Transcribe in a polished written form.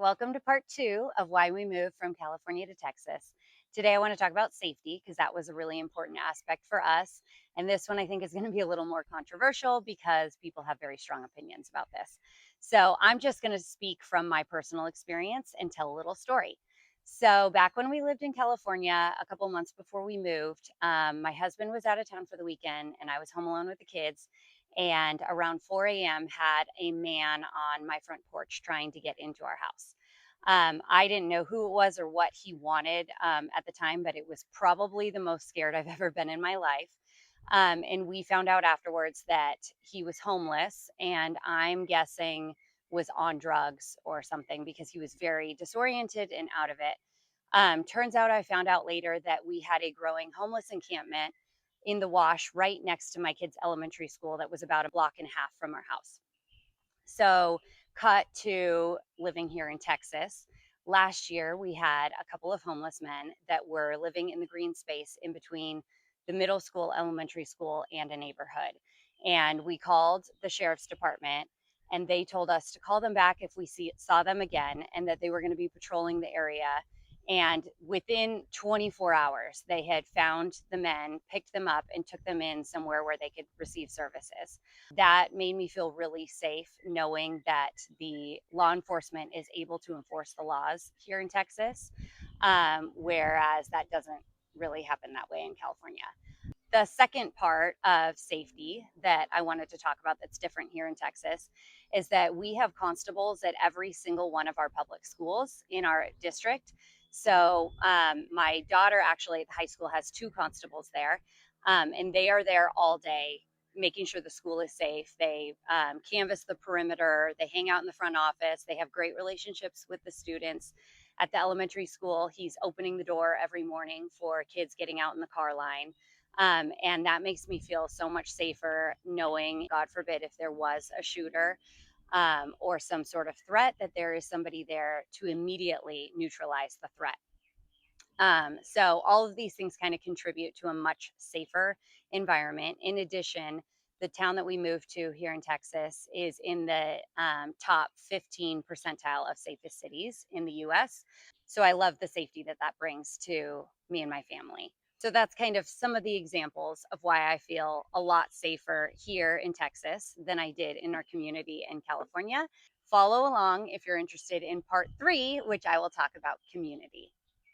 Welcome to part two of why we moved from California to Texas. Today, I want to talk about safety because that was a really important aspect for us. And this one I think is going to be a little more controversial because people have very strong opinions about this. So, I'm just going to speak from my personal experience and tell a little story. So, back when we lived in California, a couple months before we moved, my husband was out of town for the weekend and I was home alone with the kids. And around 4 a.m., had a man on my front porch trying to get into our house. I didn't know who it was or what he wanted at the time, but it was probably the most scared I've ever been in my life. And we found out afterwards that he was homeless, and I'm guessing was on drugs or something because he was very disoriented and out of it. Turns out I found out later that we had a growing homeless encampment in the wash right next to my kids' elementary school that was about a block and a half from our house. So, cut to living here in Texas. Last year, we had a couple of homeless men that were living in the green space in between the middle school, elementary school, and a neighborhood. And we called the sheriff's department, and they told us to call them back if we saw them again, and that they were going to be patrolling the area. And within 24 hours, they had found the men, picked them up, and took them in somewhere where they could receive services. That made me feel really safe knowing that the law enforcement is able to enforce the laws here in Texas, whereas that doesn't really happen that way in California. The second part of safety that I wanted to talk about that's different here in Texas is that we have constables at every single one of our public schools in our district. So, my daughter actually at the high school has two constables there, and they are there all day making sure the school is safe. They canvass the perimeter, they hang out in the front office, they have great relationships with the students. At the elementary school, he's opening the door every morning for kids getting out in the car line. And that makes me feel so much safer knowing, God forbid, if there was a shooter or some sort of threat, that there is somebody there to immediately neutralize the threat. So, all of these things kind of contribute to a much safer environment. In addition, the town that we moved to here in Texas is in the top 15 percentile of safest cities in the US. So I love the safety that that brings to me and my family. So that's kind of some of the examples of why I feel a lot safer here in Texas than I did in our community in California. Follow along if you're interested in part three, which I will talk about community.